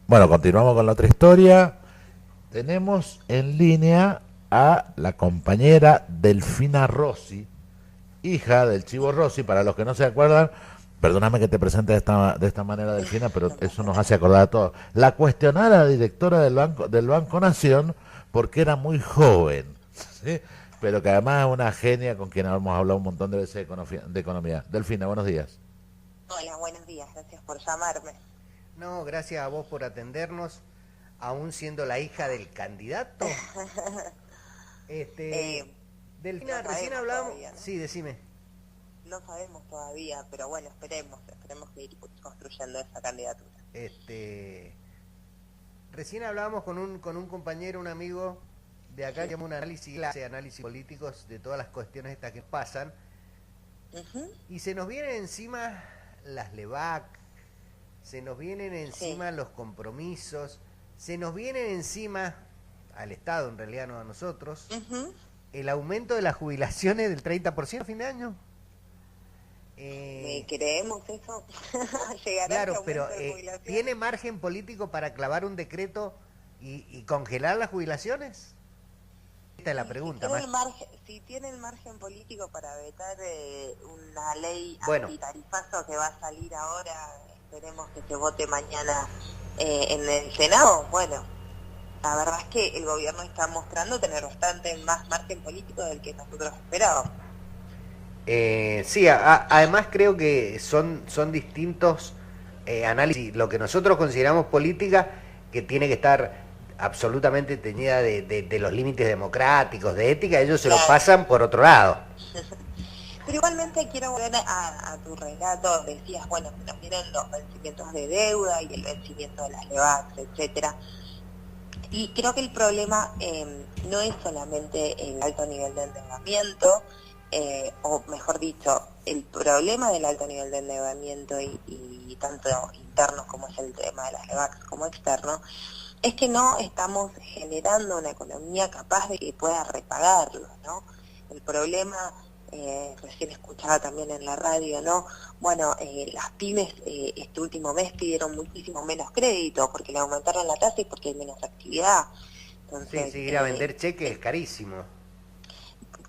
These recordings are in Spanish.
Bueno, continuamos con la otra historia. Tenemos en línea a la compañera Delfina Rossi, hija del Chivo Rossi. Para los que no se acuerdan, perdóname que te presente de esta manera, Delfina, pero No eso pasa nos nada. hace acordar a todos. La cuestionada directora del Banco Nación porque era muy joven, ¿sí? Pero que además es una genia con quien hemos hablado un montón de veces de economía. Delfina, buenos días. Hola, buenos días, gracias por llamarme. No, gracias a vos por atendernos, aún siendo la hija del candidato. Este, Eh, no Delfina, recién sabemos hablábamos. todavía, ¿no? Sí, decime. No sabemos todavía, pero bueno, esperemos que ir construyendo esa candidatura. Este, Recién hablábamos con un compañero, un amigo de acá Sí. que hace un análisis, hace análisis políticos de todas las cuestiones estas que pasan, Ujú. y se nos vienen encima las LEVAC, se nos vienen Sí. encima los compromisos, se nos vienen encima al Estado, en realidad no a nosotros, Ujú. el aumento de las jubilaciones del 30% a fin de año. Eh, ¿Creemos eso? ¿Llegará ese claro, pero aumento de jubilación? ¿tiene margen político para clavar un decreto y congelar las jubilaciones? Esta es la Y pregunta más. si tiene el margen político para vetar una ley Bueno, antitarifazo que va a salir ahora, esperemos que se vote mañana en el Senado, bueno, la verdad es que el gobierno está mostrando tener bastante más margen político del que nosotros esperábamos. sí, además creo que son distintos análisis. Lo que nosotros consideramos política, que tiene que estar absolutamente teñida de los límites democráticos, de ética, ellos se lo Claro. pasan por otro lado. Pero igualmente quiero volver a tu relato, decías, bueno, se nos vienen los vencimientos de deuda y el vencimiento de las LEVAX, etcétera. Y creo que el problema no es solamente el alto nivel de endeudamiento, o mejor dicho, el problema del alto nivel de endeudamiento y tanto interno como es el tema de las LEVAX como externo, es que no estamos generando una economía capaz de que pueda repagarlo, ¿no? El problema, recién escuchaba también en la radio, ¿no? Bueno, las pymes este último mes pidieron muchísimo menos crédito porque le aumentaron la tasa y porque hay menos actividad. Sí, Entonces, sí, ir a vender cheques es carísimo.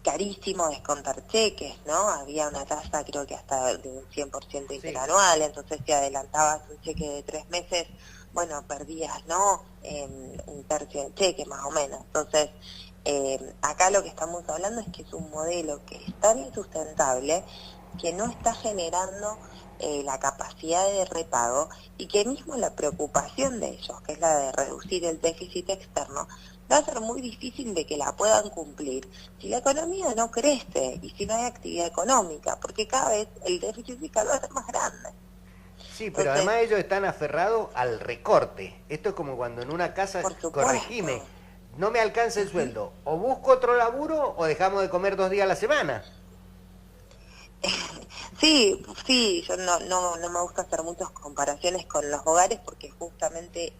carísimo descontar cheques, ¿no? Había una tasa creo que hasta de un 100% Sí, interanual, entonces si adelantabas un cheque de 3 meses, bueno, perdías, ¿no? Un tercio del cheque más o menos. Entonces, acá lo que estamos hablando es que es un modelo que es tan insustentable que no está generando la capacidad de repago y que mismo la preocupación de ellos, que es la de reducir el déficit externo, va a ser muy difícil de que la puedan cumplir si la economía no crece y si no hay actividad económica, porque cada vez el déficit fiscal va a ser más grande. sí, pero Entonces, además ellos están aferrados al recorte. Esto es como cuando en una casa, por corregime, supuesto. no me alcanza el Ujú. sueldo, o busco otro laburo o dejamos de comer 2 días a la semana. Sí, sí, yo no me gusta hacer muchas comparaciones con los hogares porque justamente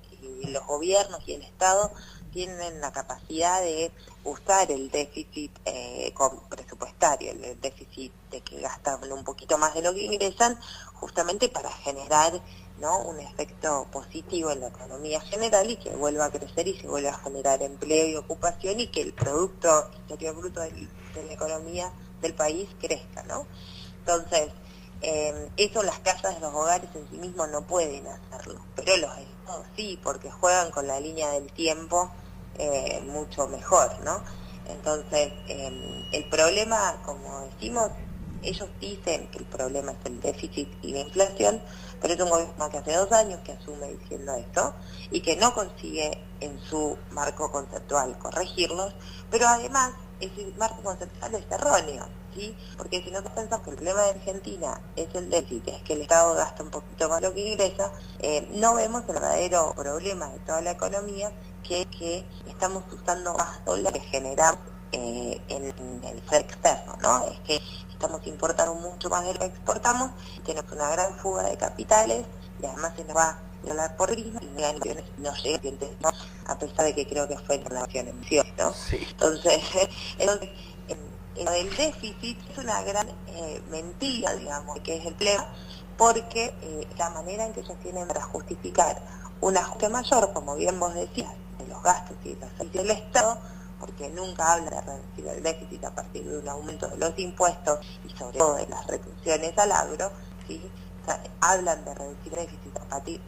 los gobiernos y el Estado tienen la capacidad de usar el déficit presupuestario, el déficit de que gastan un poquito más de lo que ingresan, justamente para generar, ¿no?, un efecto positivo en la economía general y que vuelva a crecer y se vuelva a generar empleo y ocupación y que el Producto Interior Bruto de la economía del país crezca, ¿no? Entonces, eso las casas, los hogares en sí mismos no pueden hacerlo, pero los estados sí, porque juegan con la línea del tiempo mucho mejor, ¿no? Entonces, el problema, como decimos, ellos dicen que el problema es el déficit y la inflación, pero es un gobierno que hace 2 años que asume diciendo esto y que no consigue en su marco conceptual corregirlos, pero además ese marco conceptual es erróneo, ¿sí? Porque si nosotros pensamos que el problema de Argentina es el déficit, es que el Estado gasta un poquito más lo que ingresa, no vemos el verdadero problema de toda la economía, que estamos usando más dólares que generamos en el ser externo, ¿no? Es que estamos importando mucho más de lo que exportamos, tenemos una gran fuga de capitales y además se nos va a violar por prisma y no llega, ¿no? A pesar de que creo que fue la nación en emisión, ¿no? Sí. Entonces, entonces lo del déficit es una gran mentira, digamos, que es el problema, porque la manera en que ellos tienen para justificar un ajuste mayor, como bien vos decías, de los gastos y los servicios del Estado, porque nunca habla de reducir el déficit a partir de un aumento de los impuestos y sobre todo de las retenciones al agro, ¿sí? O sea, hablan de reducir el déficit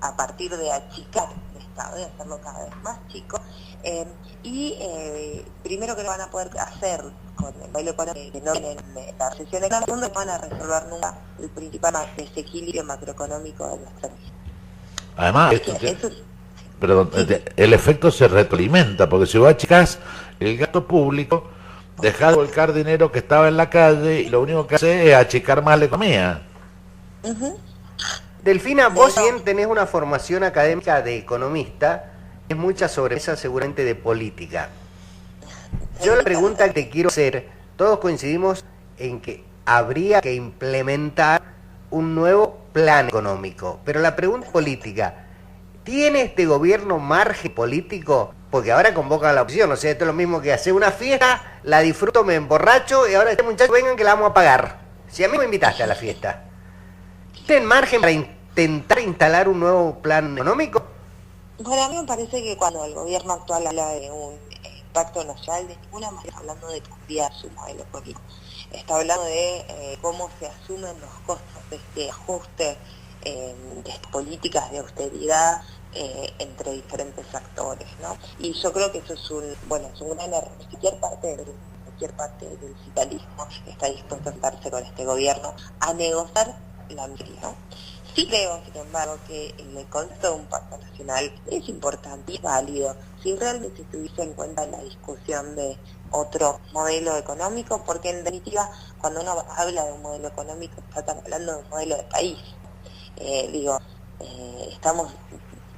a partir de achicar el Estado, de hacerlo cada vez más chico, primero que lo van a poder hacer con el modelo económico, que no tienen la recesión económica, no van a resolver nunca el principal desequilibrio macroeconómico de nuestra vida. Además, perdón, Sí. el efecto se retroalimenta, porque si vos achicás el gasto público, dejás de volcar dinero que estaba en la calle y lo único que hace es achicar más la economía. Uh-huh. Delfina, vos si bien tenés una formación académica de economista, es mucha sobre esa seguramente de política. Yo la pregunta que te quiero hacer, todos coincidimos en que habría que implementar un nuevo plan económico, pero la pregunta política, ¿tiene este gobierno margen político? Porque ahora convocan a la oposición, o sea, esto es lo mismo que hacer una fiesta, la disfruto, me emborracho y ahora este muchachos vengan que la vamos a pagar. Si a mí me invitaste a la fiesta, ¿tienen margen para intentar instalar un nuevo plan económico? Bueno, a mí me parece que cuando el gobierno actual habla de un pacto nacional, de ninguna manera está hablando de cambiar su modelo político. Está hablando de cómo se asumen los costos de este ajuste de políticas de austeridad entre diferentes actores, ¿no? Y yo creo que eso es un gran error. Cualquier parte del capitalismo está dispuesto a sentarse con este gobierno a negociar la medida, ¿no? Sí creo, sin embargo, que el concepto de un pacto nacional es importante y es válido si realmente se tuviese en cuenta la discusión de otro modelo económico, porque en definitiva, cuando uno habla de un modelo económico, está hablando de un modelo de país. Estamos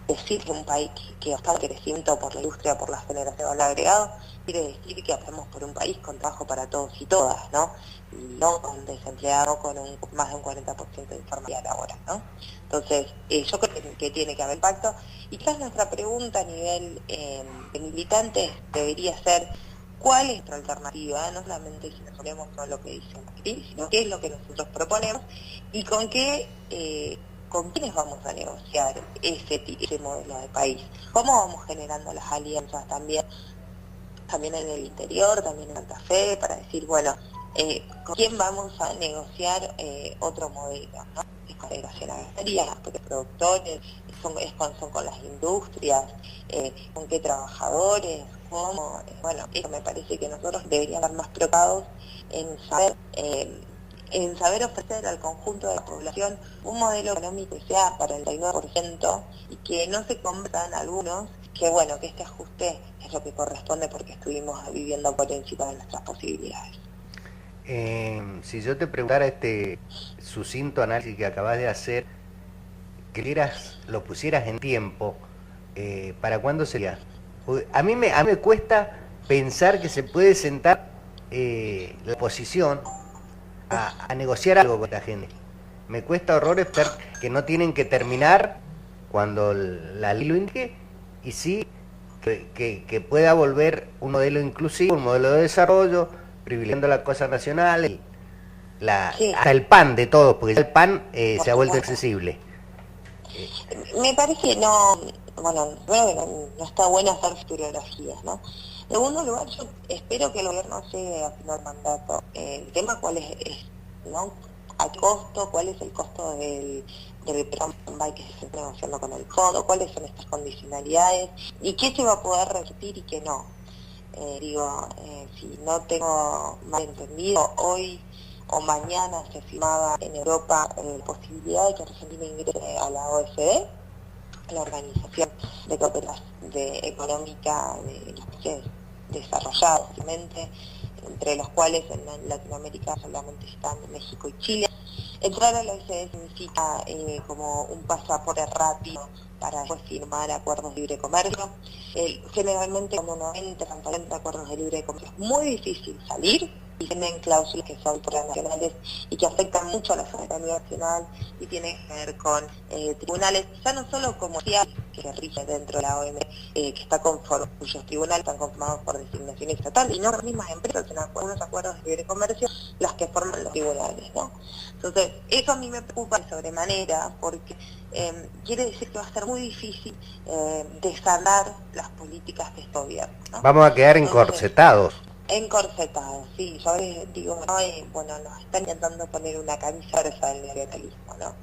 decir que un país que está en crecimiento por la industria, por la generación de valor agregado, quiere decir que hacemos por un país con trabajo para todos y todas, ¿no? Y no con desempleado con más de un 40% de informalidad laboral, ¿no? Entonces, yo creo que tiene que haber pacto, y quizás nuestra pregunta a nivel de militantes debería ser ¿cuál es nuestra alternativa? No solamente si nos ponemos todo lo que dice Macri, sino qué es lo que nosotros proponemos y con quiénes vamos a negociar ese modelo de país. ¿Cómo vamos generando las alianzas también en el interior, también en Santa Fe, para decir, bueno, con quién vamos a negociar otro modelo, ¿no? Es con la ganadería, porque productores, son con las industrias, con qué trabajadores, cómo, eso me parece que nosotros deberíamos estar más preocupados en saber ofrecer al conjunto de la población un modelo económico que sea para el 99% y que no se conviertan algunos, que este ajuste es lo que corresponde porque estuvimos viviendo por encima de nuestras posibilidades. Si yo te preguntara este sucinto análisis que acabas de hacer, que lo pusieras en tiempo, ¿para cuándo sería? A mí me cuesta pensar que se puede sentar la oposición a negociar algo con la gente. Me cuesta horrores que no tienen que terminar cuando la ley lo indique, y sí que pueda volver un modelo inclusivo, un modelo de desarrollo, privilegiando la cosa nacional, Sí. hasta el pan de todos, porque el pan se ha vuelto accesible. Me parece que no está bueno hacer futurologías, ¿no? En segundo lugar, yo espero que el gobierno llegue a final mandato. El tema cuál es, ¿no? ¿A qué costo? ¿Cuál es el costo del plan que se está negociando con el fondo? ¿Cuáles son estas condicionalidades? ¿Y qué se va a poder repetir y qué no? Si no tengo mal entendido, hoy o mañana se firmaba en Europa la posibilidad de que Argentina ingrese a la OECD, a la Organización de Cooperación Económica de los Países Desarrollados, entre los cuales en Latinoamérica solamente están México y Chile. Entrar a la OECD significa como un pasaporte rápido para después firmar acuerdos de libre comercio. Generalmente cuando uno entra en acuerdos de libre comercio es muy difícil salir, y tienen cláusulas que son nacionales y que afectan mucho a la soberanía nacional y tienen que ver con tribunales, ya no solo como que rige dentro de la OMS, que está conformado, cuyos tribunales están conformados por designación estatal, y no las mismas empresas en algunos acuerdos de libre comercio las que forman los tribunales, ¿no? Entonces, eso a mí me preocupa de sobremanera, porque quiere decir que va a ser muy difícil desandar las políticas de este gobierno, ¿no? Vamos a quedar encorsetados. Encorsetados, sí, yo digo, no, bueno, nos están intentando poner una camisa gruesa del neoliberalismo, ¿no?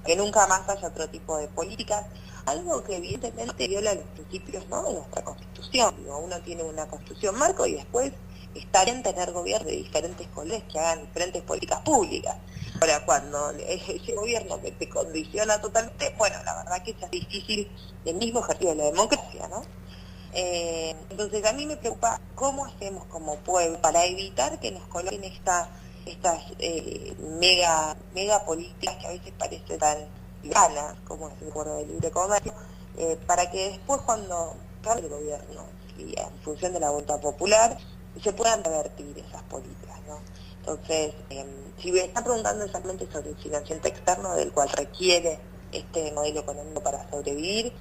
Que nunca más haya otro tipo de políticas, algo que evidentemente viola los principios, ¿no?, de nuestra Constitución. Digo, uno tiene una Constitución marco y después está bien tener gobiernos de diferentes colores que hagan diferentes políticas públicas. Ahora, cuando ese gobierno que te condiciona totalmente, bueno, la verdad que es difícil el mismo ejercicio de la democracia, ¿no? Entonces a mí me preocupa cómo hacemos como pueblo para evitar que nos coloquen estas mega políticas que a veces parecen tan ganas, como es el acuerdo de libre comercio, para que después cuando cambie el gobierno y en función de la voluntad popular se puedan revertir esas políticas, ¿no? Entonces, si me están preguntando exactamente sobre el financiamiento externo del cual requiere este modelo económico para sobrevivir,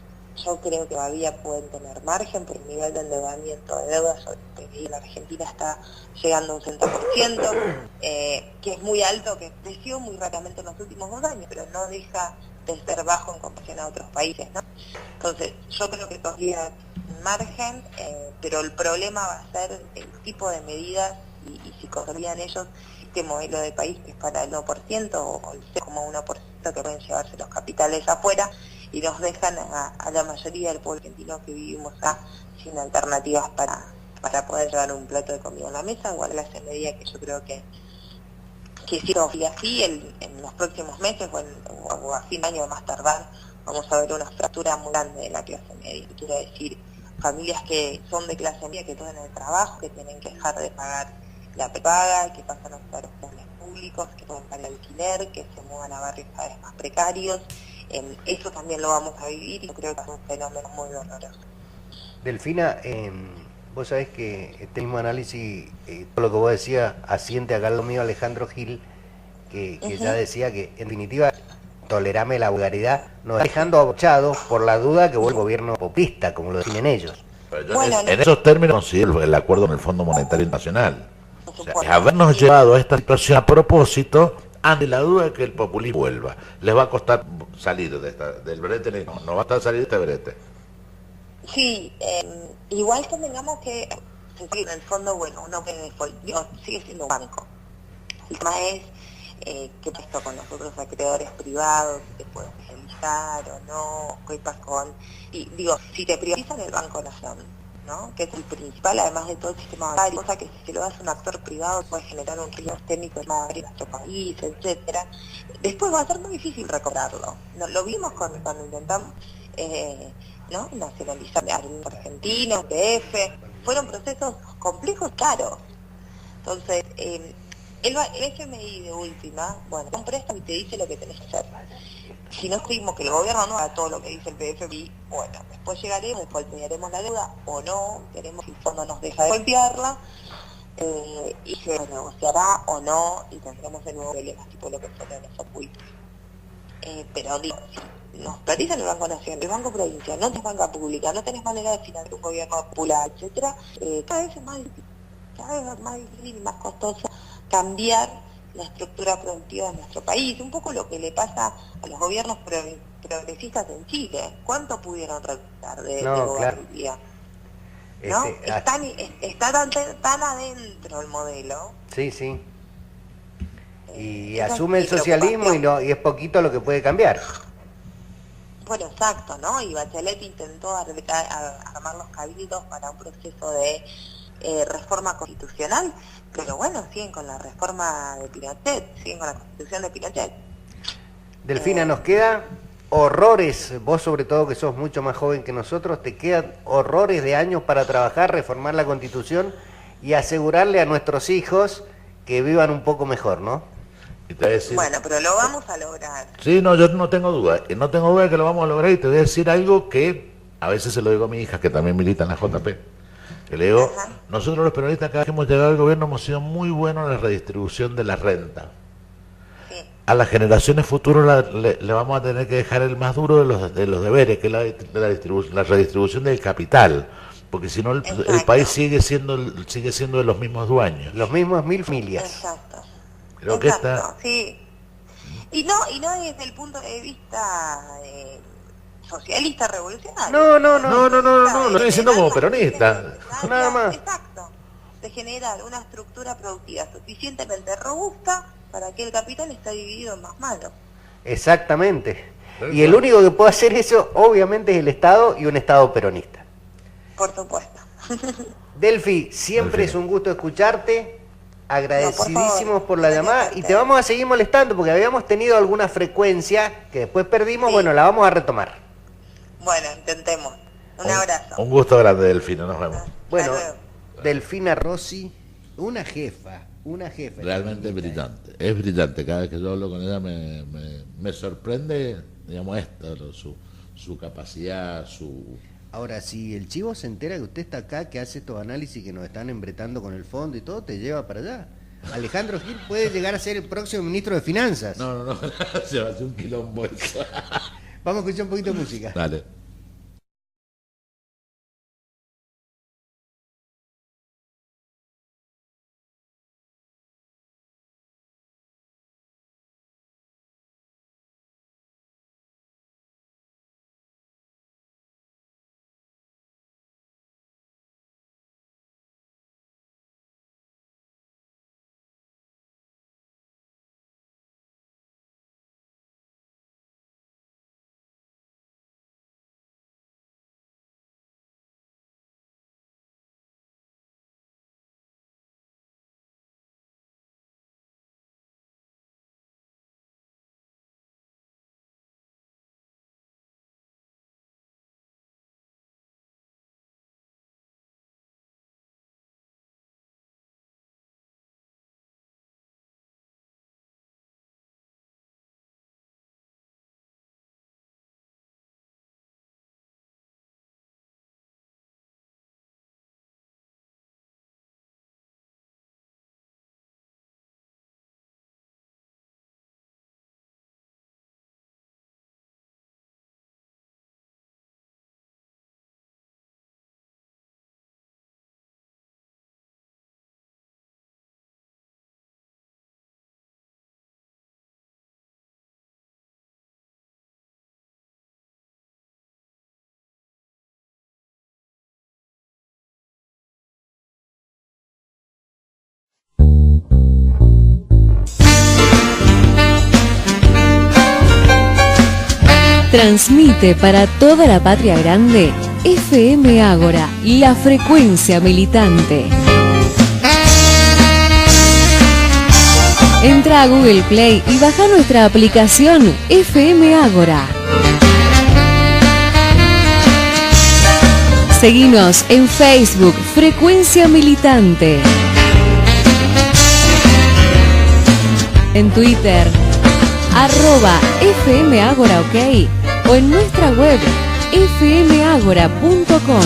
yo creo que todavía pueden tener margen por el nivel de endeudamiento de deuda sobre el PBI. La Argentina está llegando a un 60%, que es muy alto, que creció muy rápidamente en los últimos 2 años, pero no deja de ser bajo en comparación a otros países, ¿no? Entonces, yo creo que todavía margen, pero el problema va a ser el tipo de medidas y si consolidan ellos este modelo de país que es para el 1% o el 0,1% que pueden llevarse los capitales afuera y nos dejan a la mayoría del pueblo argentino que vivimos sin alternativas para poder llevar un plato de comida a la mesa, o a la clase media, que yo creo que si no sigue así en los próximos meses o a fin de año más tardar, vamos a ver una fractura muy grande de la clase media. Quiero decir, familias que son de clase media, que tienen el trabajo, que tienen que dejar de pagar la prepaga, que pasan a usar los públicos, que pueden pagar el alquiler, que se muevan a barrios cada vez más precarios. Eso también lo vamos a vivir y yo creo que es un fenómeno muy doloroso. Delfina, vos sabés que este mismo análisis, todo lo que vos decías, asiente acá al mío Alejandro Gil, que ya decía que en definitiva, tolerame la vulgaridad, nos está dejando abochados por la duda que vuelve el gobierno populista, como lo definen ellos. Pero yo en esos términos considero el acuerdo con el Fondo Monetario Internacional. O sea, es habernos llevado a esta situación a propósito ante la duda de que el populismo vuelva. Les va a costar salir del brete, no va a estar salir de este brete. Sí, igual convengamos que en el fondo, bueno, uno sigue siendo un banco. El tema es qué pasa con los otros acreedores privados, si te pueden realizar o no, qué pasa con... Y digo, si te privatizan el Banco Nación, ¿no?, que es el principal, además de todo el sistema bancario, cosa que si se lo das a un actor privado puede generar un riesgo técnico en nuestro país, etcétera. Después va a ser muy difícil recobrarlo. Lo vimos cuando intentamos ¿no?, nacionalizar Argentina, PF, fueron procesos complejos, caros. Entonces, el FMI de última, bueno, un préstamo y te dice lo que tenés que hacer. Si no seguimos que el gobierno no haga todo lo que dice el PFMI, bueno, después llegaremos, después golpearemos la deuda o no, queremos que el fondo nos deja de golpearla, y se negociará o no, y tendremos de nuevo problemas tipo lo que fue en esos juicios. Pero digo, si nos privatizan el Banco Nacional, el Banco Provincial, no tenés banca pública, no tenés manera de financiar un gobierno popular, etcétera, cada vez es más difícil y más costoso cambiar la estructura productiva de nuestro país, un poco lo que le pasa a los gobiernos progresistas en Chile. ¿Cuánto pudieron recuperar de gobernabilidad? ¿No? Está tan adentro el modelo. Sí, sí. Y asume el socialismo y es poquito lo que puede cambiar. Bueno, exacto, ¿no? Y Bachelet intentó armar los cabildos para un proceso de reforma constitucional, pero bueno, siguen con la reforma de Pinochet, siguen con la constitución de Pinochet. Delfina, nos queda horrores, vos sobre todo que sos mucho más joven que nosotros, te quedan horrores de años para trabajar, reformar la constitución y asegurarle a nuestros hijos que vivan un poco mejor, ¿no? Y te voy a decir, bueno, pero lo vamos a lograr. Sí, no, yo no tengo duda de que lo vamos a lograr, y te voy a decir algo que a veces se lo digo a mi hija, que también milita en la JP. Que le digo, Ajá. nosotros los peronistas cada vez que hemos llegado al gobierno hemos sido muy buenos en la redistribución de la renta. Sí. A las generaciones futuras le vamos a tener que dejar el más duro de los deberes, que es la redistribución del capital, porque si no el Exacto. país sigue siendo de los mismos dueños. Los mismos 1000 familias. Exacto. Creo que Exacto, sí. Y no desde el punto de vista socialista revolucionario. No, lo estoy diciendo como peronista. Nada más. Exacto. De generar una estructura productiva suficientemente robusta para que el capital esté dividido en más manos. Exactamente. Y el único que puede hacer eso, obviamente, es el Estado y un Estado peronista. Por supuesto. Delphi, siempre Delfina. es un gusto escucharte. Agradecidísimos por la Gracias llamada a y te ustedes. vamos a seguir molestando porque habíamos tenido alguna frecuencia que después perdimos. Sí. Bueno, la vamos a retomar. Bueno, intentemos. Un abrazo. Un gusto grande, Delfino, nos vemos. Bueno, luego. Delfina Rossi, una jefa. Realmente brillante, es brillante. Cada vez que yo hablo con ella me sorprende, digamos, su capacidad, su... Ahora, si el chivo se entera que usted está acá, que hace estos análisis que nos están embretando con el fondo y todo, te lleva para allá. Alejandro Gil puede llegar a ser el próximo ministro de Finanzas. No, se va a hacer un quilombo eso. Vamos a escuchar un poquito de música. Dale. Transmite para toda la patria grande FM Ágora, la frecuencia militante. Entra a Google Play y baja nuestra aplicación FM Ágora. Seguinos en Facebook, Frecuencia Militante. En Twitter, @FM Ágora OK, o en nuestra web fmagora.com.